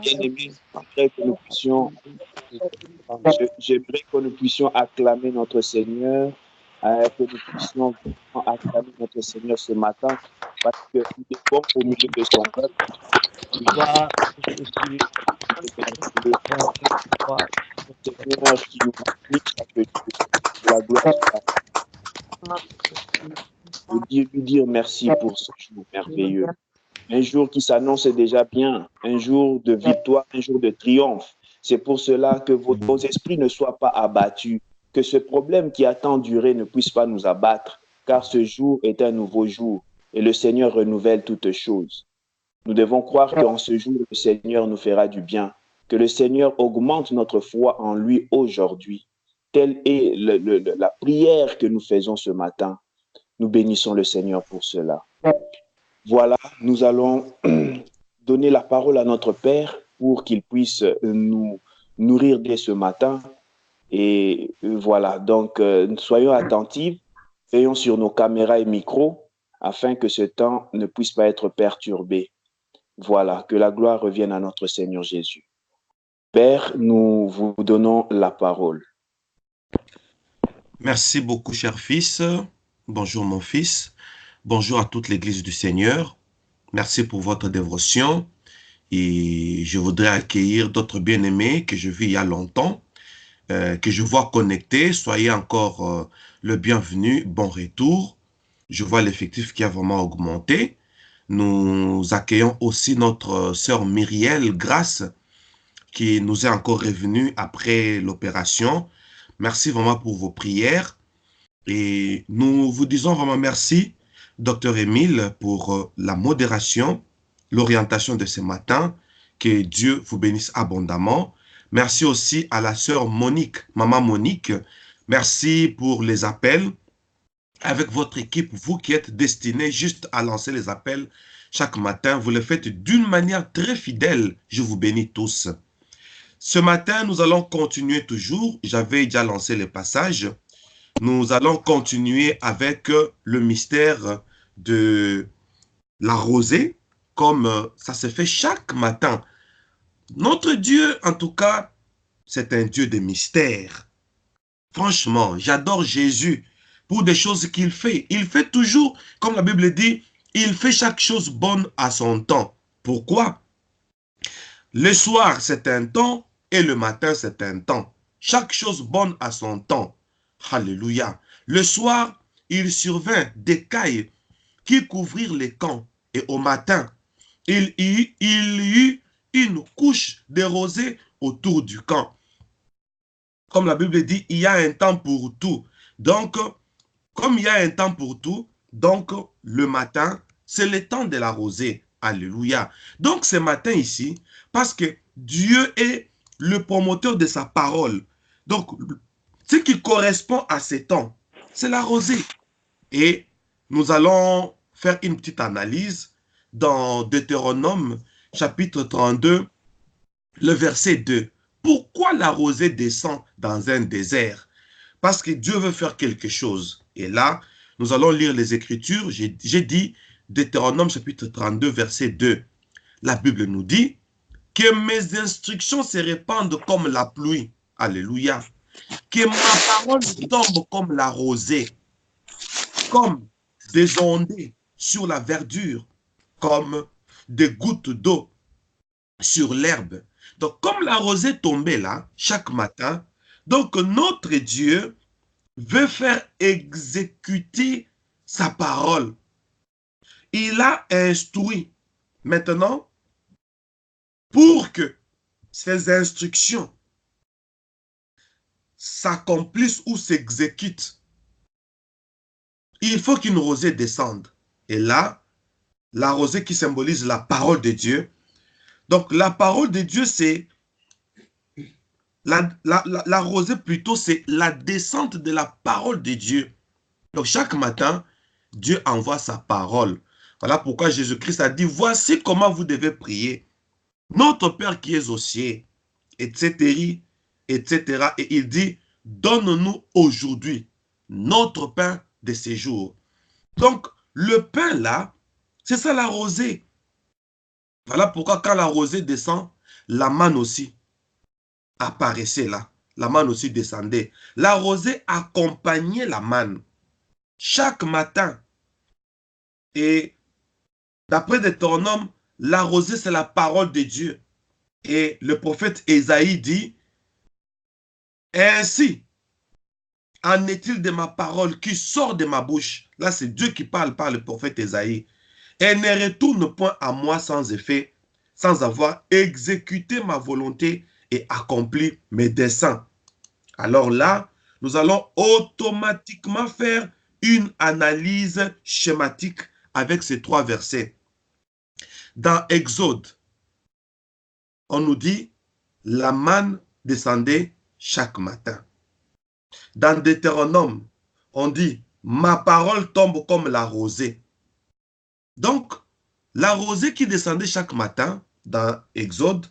Bien-aimés, j'aimerais que nous puissions acclamer notre Seigneur, que nous puissions vraiment acclamer notre Seigneur ce matin, parce que nous devons au milieu de son peuple, Gloire Jésus, le gloire. Seigneur qui nous bénit chaque jour. Que la gloire soit à Dieu, lui dire merci pour ce jour merveilleux. Un jour qui s'annonce déjà bien, un jour de victoire, un jour de triomphe. C'est pour cela que vos esprits ne soient pas abattus, que ce problème qui a tant duré ne puisse pas nous abattre, car ce jour est un nouveau jour et le Seigneur renouvelle toutes choses. Nous devons croire qu'en ce jour, le Seigneur nous fera du bien, que le Seigneur augmente notre foi en lui aujourd'hui. Telle est la prière que nous faisons ce matin. Nous bénissons le Seigneur pour cela. Voilà, nous allons donner la parole à notre Père pour qu'il puisse nous nourrir dès ce matin. Et voilà, donc soyons attentifs, veillons sur nos caméras et micros afin que ce temps ne puisse pas être perturbé. Voilà, que la gloire revienne à notre Seigneur Jésus. Père, nous vous donnons la parole. Merci beaucoup, cher fils. Bonjour, mon fils. Bonjour à toute l'Église du Seigneur. Merci pour votre dévotion. Et je voudrais accueillir d'autres bien-aimés que je vis il y a longtemps, que je vois connectés. Soyez encore le bienvenu. Bon retour. Je vois l'effectif qui a vraiment augmenté. Nous accueillons aussi notre sœur Myriel Grace, qui nous est encore revenue après l'opération. Merci vraiment pour vos prières. Et nous vous disons vraiment merci, Dr Émile, pour la modération, l'orientation de ce matin. Que Dieu vous bénisse abondamment. Merci aussi à la sœur Monique, maman Monique. Merci pour les appels. Avec votre équipe, vous qui êtes destinés juste à lancer les appels chaque matin, vous le faites d'une manière très fidèle. Je vous bénis tous. Ce matin, nous allons continuer toujours. J'avais déjà lancé le passage. Nous allons continuer avec le mystère de la rosée, comme ça se fait chaque matin. Notre Dieu, en tout cas, c'est un Dieu de mystère. Franchement, j'adore Jésus pour des choses qu'il fait. Il fait toujours, comme la Bible dit, il fait chaque chose bonne à son temps. Pourquoi? Le soir, c'est un temps, et le matin, c'est un temps. Chaque chose bonne à son temps. Alléluia. Le soir, il survint des cailles qui couvrirent les camps. Et au matin, il y eut une couche de rosée autour du camp. Comme la Bible dit, il y a un temps pour tout. Donc, comme il y a un temps pour tout, donc le matin, c'est le temps de la rosée. Alléluia. Donc ce matin ici, parce que Dieu est le promoteur de sa parole. Donc, ce qui correspond à ces temps, c'est la rosée. Et nous allons faire une petite analyse dans Deutéronome, chapitre 32, le verset 2. Pourquoi la rosée descend dans un désert? Parce que Dieu veut faire quelque chose. Et là, nous allons lire les Écritures. J'ai dit Deutéronome, chapitre 32, verset 2. La Bible nous dit que mes instructions se répandent comme la pluie. Alléluia. Que ma parole tombe comme la rosée, comme des ondées sur la verdure, comme des gouttes d'eau sur l'herbe. Donc, comme la rosée tombait là, chaque matin, donc notre Dieu veut faire exécuter sa parole. Il a instruit. Maintenant, pour que ces instructions s'accomplissent ou s'exécutent, il faut qu'une rosée descende. Et là, la rosée qui symbolise la parole de Dieu. Donc, la parole de Dieu, c'est la rosée plutôt, c'est la descente de la parole de Dieu. Donc, chaque matin, Dieu envoie sa parole. Voilà pourquoi Jésus-Christ a dit, voici comment vous devez prier. Notre Père qui est aux cieux, etc., etc. Et il dit, donne-nous aujourd'hui notre pain de ces jours. Donc, le pain là, c'est ça la rosée. Voilà pourquoi quand la rosée descend, la manne aussi apparaissait là. La manne aussi descendait. La rosée accompagnait la manne chaque matin. Et d'après Deutéronome, la rosée, c'est la parole de Dieu. Et le prophète Ésaïe dit, ainsi en est-il de ma parole qui sort de ma bouche. Là, c'est Dieu qui parle par le prophète Ésaïe. Elle ne retourne point à moi sans effet, sans avoir exécuté ma volonté et accompli mes desseins. Alors là, nous allons automatiquement faire une analyse schématique avec ces 3 versets. Dans Exode, on nous dit, la manne descendait chaque matin. Dans Deutéronome, on dit, ma parole tombe comme la rosée. Donc, la rosée qui descendait chaque matin, dans Exode,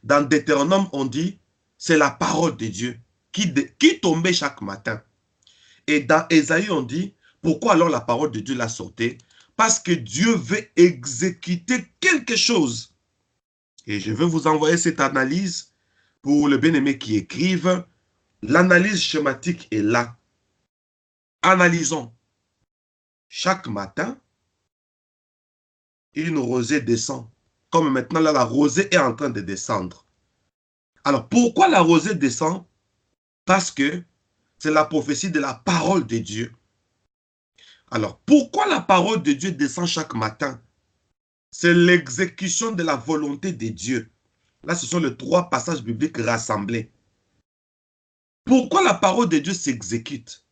dans Deutéronome, on dit, c'est la parole de Dieu qui tombait chaque matin. Et dans Ésaïe, on dit, pourquoi alors la parole de Dieu l'a sortie? Parce que Dieu veut exécuter quelque chose. Et je vais vous envoyer cette analyse pour le bien-aimé qui écrive. L'analyse schématique est là. Analysons. Chaque matin, une rosée descend. Comme maintenant, là, la rosée est en train de descendre. Alors, pourquoi la rosée descend? Parce que c'est la prophétie de la parole de Dieu. Alors, pourquoi la parole de Dieu descend chaque matin? C'est l'exécution de la volonté de Dieu. Là, ce sont les 3 passages bibliques rassemblés. Pourquoi la parole de Dieu s'exécute?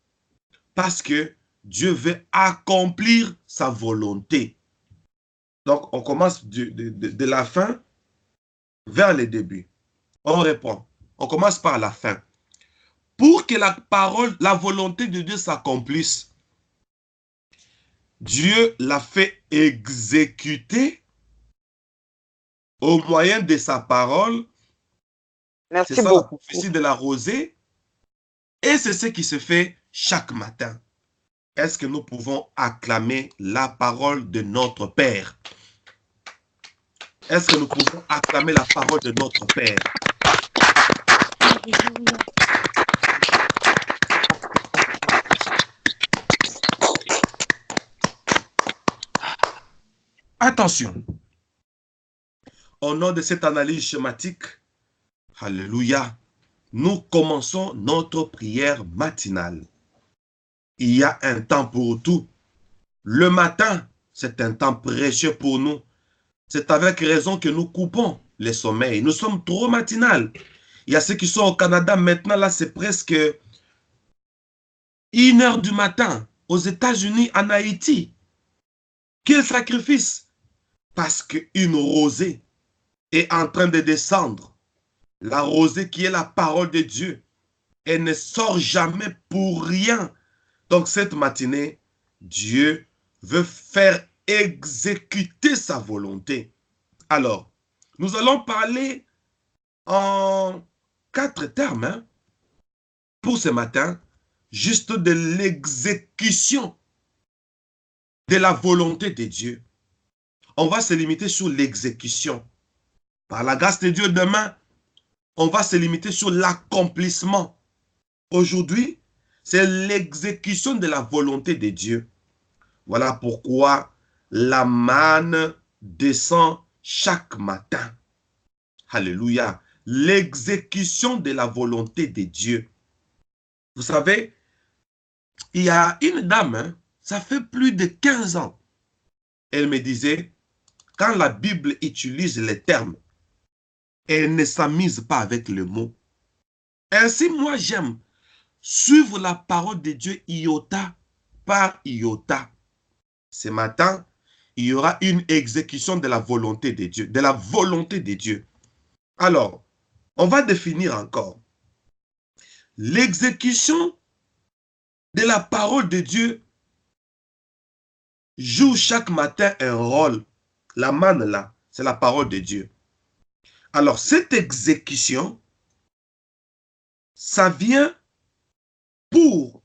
Parce que Dieu veut accomplir sa volonté. Donc, on commence de la fin vers le début. On reprend. On commence par la fin. Pour que la parole, la volonté de Dieu s'accomplisse, Dieu l'a fait exécuter au moyen de sa parole. C'est ça la prophétie de la rosée. Et c'est ce qui se fait chaque matin. Est-ce que nous pouvons acclamer la parole de notre Père? Est-ce que nous pouvons acclamer la parole de notre Père? Attention. Au nom de cette analyse schématique, alléluia, nous commençons notre prière matinale. Il y a un temps pour tout. Le matin, c'est un temps précieux pour nous. C'est avec raison que nous coupons les sommeils. Nous sommes trop matinales. Il y a ceux qui sont au Canada maintenant, là, c'est presque 1h du matin. Aux États-Unis, en Haïti. Quel sacrifice! Parce qu'une rosée est en train de descendre. La rosée qui est la parole de Dieu. Elle ne sort jamais pour rien. Donc cette matinée, Dieu veut faire exécuter sa volonté. Alors, nous allons parler en 4 termes hein, pour ce matin, juste de l'exécution de la volonté de Dieu. On va se limiter sur l'exécution. Par la grâce de Dieu, demain, on va se limiter sur l'accomplissement. Aujourd'hui, c'est l'exécution de la volonté de Dieu. Voilà pourquoi la manne descend chaque matin. Alléluia. L'exécution de la volonté de Dieu. Vous savez, il y a une dame, hein, ça fait plus de 15 ans. Elle me disait, quand la Bible utilise les termes, elle ne s'amuse pas avec le mot. Ainsi, moi, j'aime suivre la parole de Dieu iota par iota. Ce matin, il y aura une exécution de la volonté de Dieu, de la volonté de Dieu. Alors, on va définir encore. L'exécution de la parole de Dieu joue chaque matin un rôle. La manne là, c'est la parole de Dieu. Alors, cette exécution, ça vient pour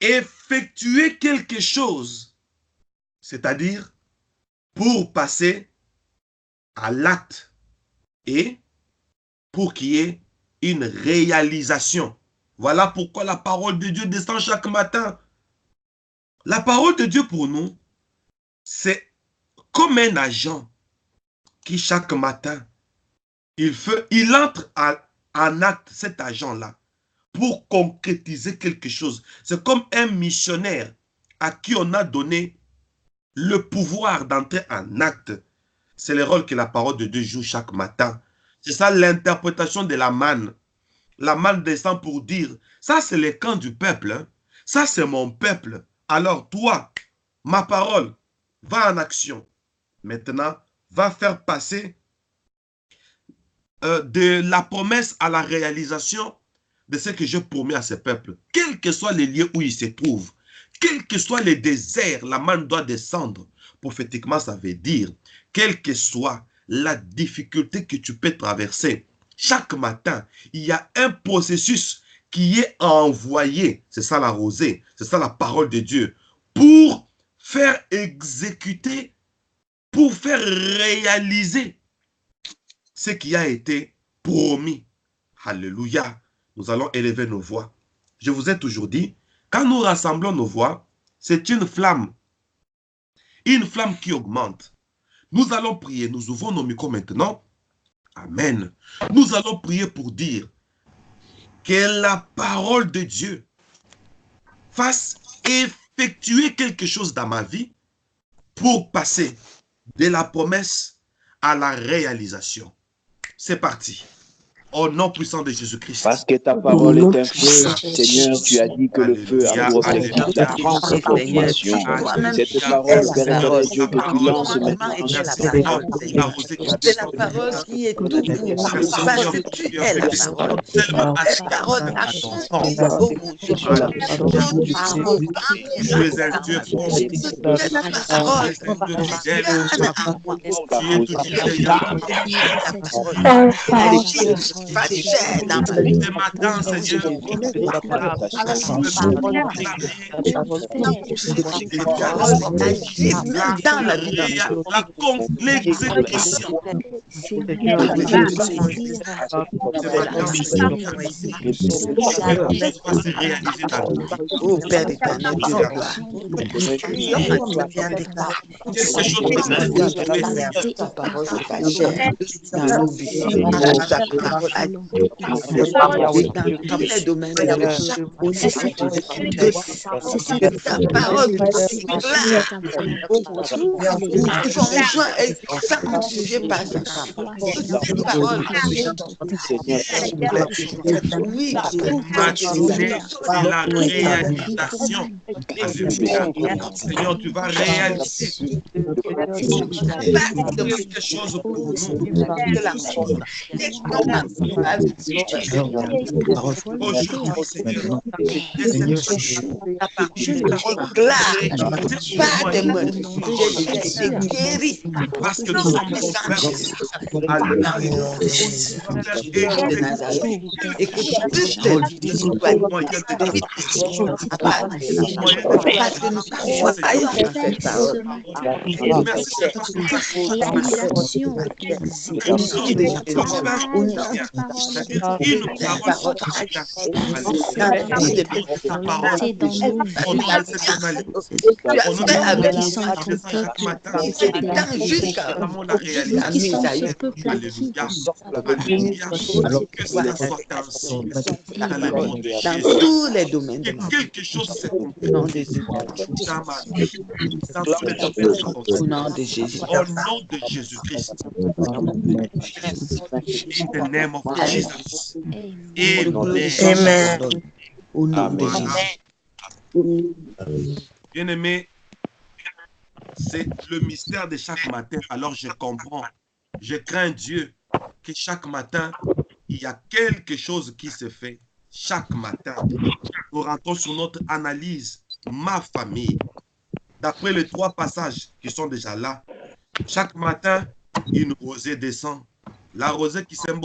effectuer quelque chose, c'est-à-dire pour passer à l'acte et pour qu'il y ait une réalisation. Voilà pourquoi la parole de Dieu descend chaque matin. La parole de Dieu pour nous, c'est comme un agent qui chaque matin, il entre en acte, cet agent-là, pour concrétiser quelque chose. C'est comme un missionnaire à qui on a donné le pouvoir d'entrer en acte. C'est le rôle que la parole de Dieu joue chaque matin. C'est ça l'interprétation de la manne. La manne descend pour dire, ça c'est le camp du peuple, hein. Ça c'est mon peuple. Alors toi, ma parole, va en action. Maintenant, va faire passer de la promesse à la réalisation de ce que je promets à ce peuple. Quels que soient les lieux où ils se trouvent, quels que soient les déserts, la manne doit descendre. Prophétiquement, ça veut dire, quelle que soit la difficulté que tu peux traverser, chaque matin, il y a un processus qui est envoyé, c'est ça la rosée, c'est ça la parole de Dieu, pour faire exécuter, pour faire réaliser ce qui a été promis. Alléluia. Nous allons élever nos voix. Je vous ai toujours dit, quand nous rassemblons nos voix, c'est une flamme qui augmente. Nous allons prier, nous ouvrons nos micros maintenant. Amen. Nous allons prier pour dire que la parole de Dieu fasse effectuer quelque chose dans ma vie pour passer de la promesse à la réalisation. C'est parti. Au nom puissant de Jésus-Christ. Parce que ta parole est un feu, Seigneur, tu as dit que le feu arrose les fils à toute transformation. Cette parole, Père éternel Dieu, que tu lances maintenant sur cette parole. C'est la parole qui est tout pour nous, parce que tu es la parole. Cette parole accomplit beaucoup de choses. Tu es un Dieu ce matin, Seigneur, l'exécution. Ô Père éternel, dans tous les domaines de la vie. Ta parole conjoint est sanctifié par sa parole. Oui, la réalisation. Seigneur, tu vas réaliser quelque chose pour nous. Aujourd'hui, Seigneur, parce que nous sommes dans tous les domaines. Quelque chose s'est compris. Au nom de Jésus. Au nom de Jésus-Christ. In the name of Jesus. Amen. Au nom de Jésus. Bien-aimé, c'est le mystère de chaque matin. Alors je comprends. Je crains Dieu que chaque matin, il y a quelque chose qui se fait. Chaque matin, nous rentrons sur notre analyse, ma famille. D'après les 3 passages qui sont déjà là, chaque matin, une rosée descend. La rosée qui symbolise